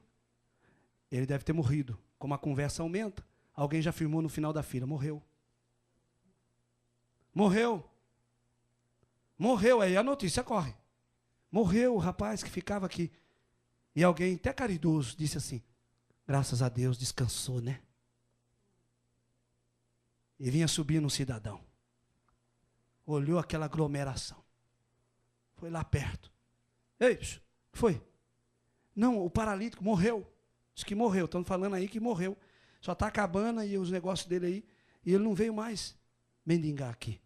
ele deve ter morrido. Como a conversa aumenta, alguém já afirmou no final da fila, morreu. Morreu. Morreu, aí a notícia corre. Morreu o rapaz que ficava aqui. E alguém, até caridoso, disse assim, graças a Deus, descansou, né? E vinha subindo um cidadão. Olhou aquela aglomeração. Foi lá perto. Ei, o que foi? Não, o paralítico morreu. Diz que morreu, estão falando aí que morreu. Só está acabando aí os negócios dele aí. E ele não veio mais mendigar aqui.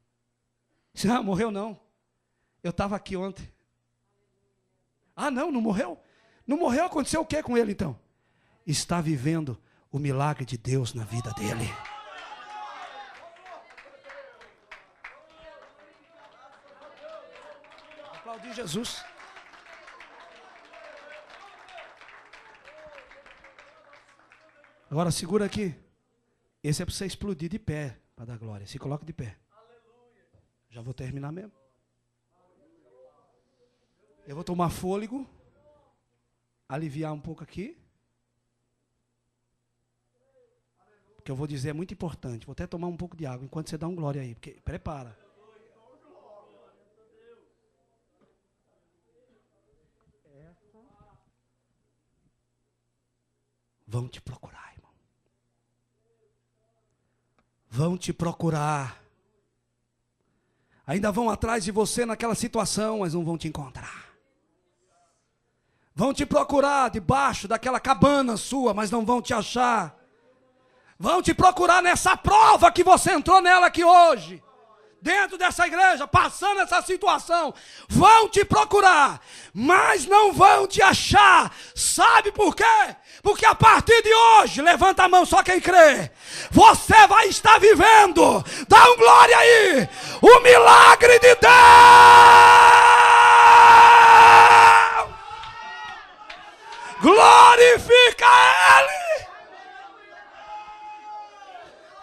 Disse, morreu não. Eu estava aqui ontem. Não morreu? Não morreu, aconteceu o que com ele então? Está vivendo o milagre de Deus na vida dele. Aplaudir Jesus. Agora segura aqui. Esse é para você explodir de pé, para dar glória. Se coloca de pé. Já vou terminar mesmo. Eu vou tomar fôlego. Aliviar um pouco aqui. Porque eu vou dizer, é muito importante. Vou até tomar um pouco de água enquanto você dá um glória aí. Porque, prepara. Vão te procurar, irmão. Vão te procurar. Ainda vão atrás de você naquela situação, mas não vão te encontrar. Vão te procurar debaixo daquela cabana sua, mas não vão te achar. Vão te procurar nessa prova que você entrou nela aqui hoje. Dentro dessa igreja, passando essa situação, vão te procurar, mas não vão te achar. Sabe por quê? Porque a partir de hoje, levanta a mão só quem crê, você vai estar vivendo, dá um glória aí, o milagre de Deus. Glorifica Ele.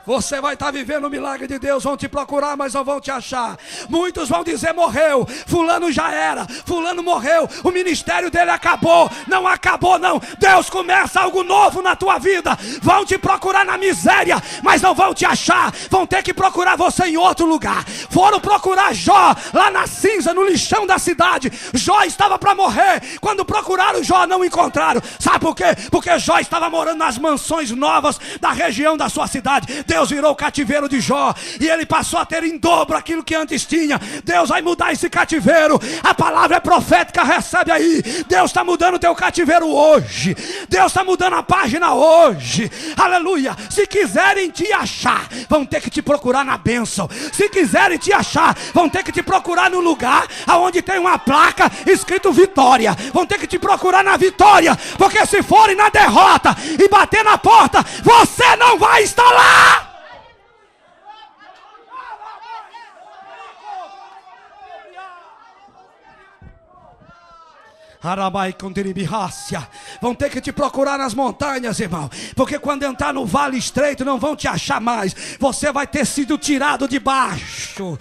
Você vai estar vivendo o milagre de Deus. Vão te procurar, mas não vão te achar. Muitos vão dizer, morreu, fulano já era, fulano morreu, o ministério dele acabou. Não acabou não, Deus começa algo novo na tua vida. Vão te procurar na miséria, mas não vão te achar. Vão ter que procurar você em outro lugar. Foram procurar Jó lá na cinza, no lixão da cidade. Jó estava para morrer. Quando procuraram Jó, não encontraram. Sabe por quê? Porque Jó estava morando nas mansões novas da região da sua cidade. Deus virou o cativeiro de Jó e ele passou a ter em dobro aquilo que antes tinha. Deus vai mudar esse cativeiro. A palavra é profética, recebe aí. Deus está mudando o teu cativeiro hoje. Deus está mudando a página hoje. Aleluia. Se quiserem te achar, vão ter que te procurar na bênção. Se quiserem te achar, vão ter que te procurar no lugar onde tem uma placa escrito vitória. Vão ter que te procurar na vitória, porque se forem na derrota e bater na porta, você não vai estar lá. Vão ter que te procurar nas montanhas, irmão, porque quando entrar no vale estreito não vão te achar mais. Você vai ter sido tirado de baixo,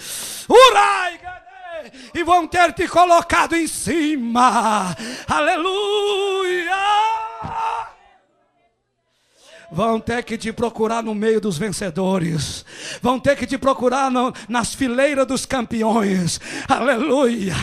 e vão ter te colocado em cima. Aleluia. Vão ter que te procurar no meio dos vencedores. Vão ter que te procurar nas fileiras dos campeões. Aleluia.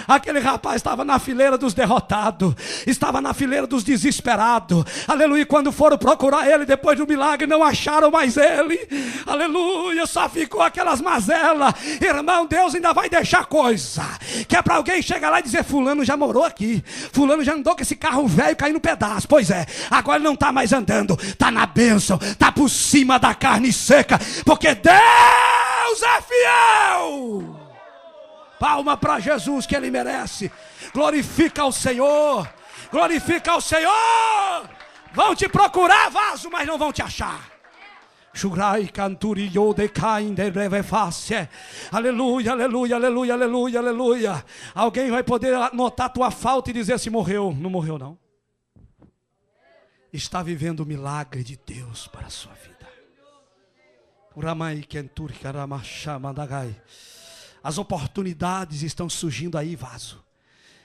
Aquele rapaz estava na fileira dos derrotados. Estava na fileira dos desesperados. Aleluia. Quando foram procurar ele depois do milagre, não acharam mais ele. Aleluia. Só ficou aquelas mazelas. Irmão, Deus ainda vai deixar coisa. Que é para alguém chegar lá e dizer, fulano já morou aqui. Fulano já andou com esse carro velho caindo no pedaço. Pois é, agora ele não está mais andando. Está na bênção, está por cima da carne seca, porque Deus é fiel. Palma para Jesus, que Ele merece. Glorifica ao Senhor, glorifica ao Senhor. Vão te procurar, vaso, mas não vão te achar. Jurai canturi yodecai de breve face. Aleluia, aleluia, aleluia, aleluia, aleluia. Alguém vai poder notar tua falta e dizer se morreu. Não morreu não. Está vivendo o milagre de Deus para a sua vida. Uramai kenturi karamachamagai. As oportunidades estão surgindo aí, vaso.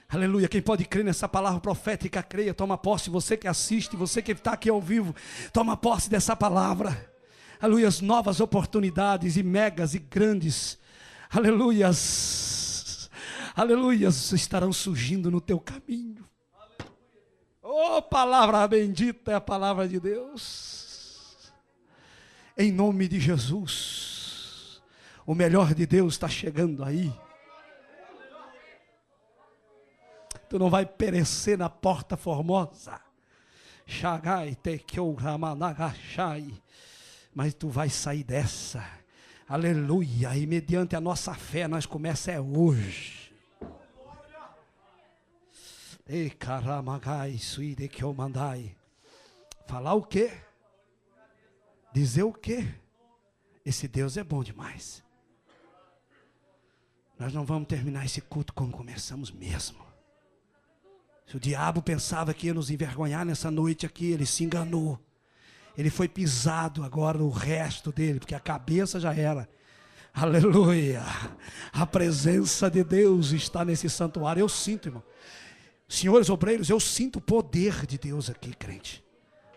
Aleluia, quem pode crer nessa palavra profética, creia, toma posse. Você que assiste, você que está aqui ao vivo, toma posse dessa palavra. Aleluia, as novas oportunidades e megas e grandes, aleluias, aleluias, estarão surgindo no teu caminho. Oh, palavra bendita é a palavra de Deus. Em nome de Jesus, o melhor de Deus está chegando aí. Tu não vai perecer na porta formosa. Shagai tekeu ramanagashai. Mas tu vai sair dessa. Aleluia. E mediante a nossa fé nós começamos hoje. Ei, caramagai, suide que eu mandai. Falar o quê? Dizer o quê? Esse Deus é bom demais. Nós não vamos terminar esse culto como começamos mesmo. Se o diabo pensava que ia nos envergonhar nessa noite aqui, ele se enganou. Ele foi pisado agora o resto dele, porque a cabeça já era. Aleluia. A presença de Deus está nesse santuário. Eu sinto, irmão. Senhores obreiros, eu sinto o poder de Deus aqui, crente.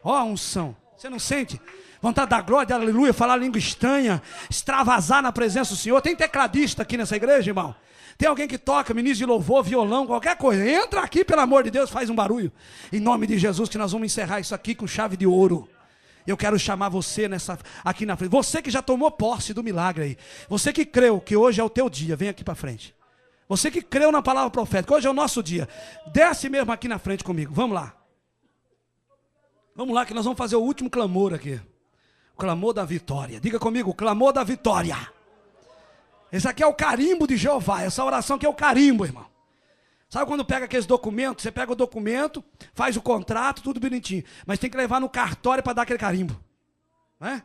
Ó a unção. Você não sente? Vontade da glória, aleluia, falar língua estranha, extravasar na presença do Senhor. Tem tecladista aqui nessa igreja, irmão? Tem alguém que toca, ministro de louvor, violão, qualquer coisa. Entra aqui, pelo amor de Deus, faz um barulho. Em nome de Jesus, que nós vamos encerrar isso aqui com chave de ouro. Eu quero chamar você aqui na frente. Você que já tomou posse do milagre aí. Você que creu que hoje é o teu dia. Vem aqui para frente. Você que creu na palavra profética. Hoje é o nosso dia. Desce mesmo aqui na frente comigo. Vamos lá. Vamos lá que nós vamos fazer o último clamor aqui. O clamor da vitória. Diga comigo, o clamor da vitória. Esse aqui é o carimbo de Jeová. Essa oração aqui é o carimbo, irmão. Sabe quando pega aqueles documentos? Você pega o documento, faz o contrato, tudo bonitinho. Mas tem que levar no cartório para dar aquele carimbo. Não é?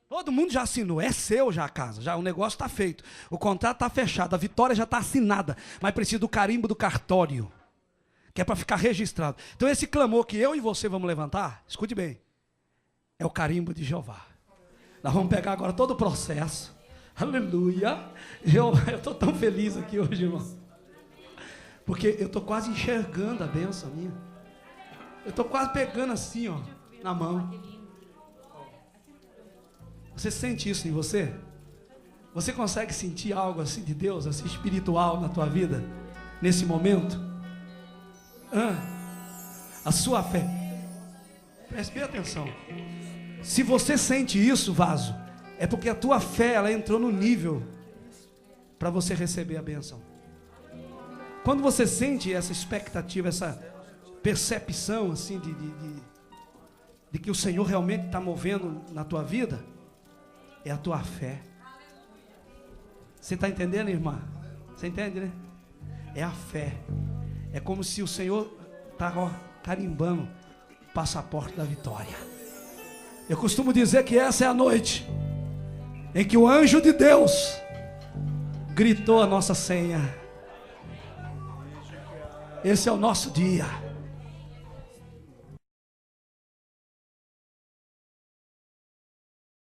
Todo mundo já assinou. É seu já a casa. Já o negócio está feito. O contrato está fechado. A vitória já está assinada. Mas precisa do carimbo do cartório. Que é para ficar registrado. Então esse clamor que eu e você vamos levantar, escute bem. É o carimbo de Jeová. Nós vamos pegar agora todo o processo. Aleluia. Eu estou tão feliz aqui hoje, irmão. Porque eu estou quase enxergando a bênção minha. Eu estou quase pegando assim, ó, na mão. Você sente isso em você? Você consegue sentir algo assim de Deus, assim espiritual na tua vida? Nesse momento? A sua fé. Preste bem atenção. Se você sente isso, vaso, é porque a tua fé, ela entrou no nível para você receber a bênção. Quando você sente essa expectativa, essa percepção assim de que o Senhor realmente está movendo na tua vida, é a tua fé. Você está entendendo, irmã? Você entende, né? É a fé. É como se o Senhor está carimbando o passaporte da vitória. Eu costumo dizer que essa é a noite em que o anjo de Deus gritou a nossa senha. Esse é o nosso dia.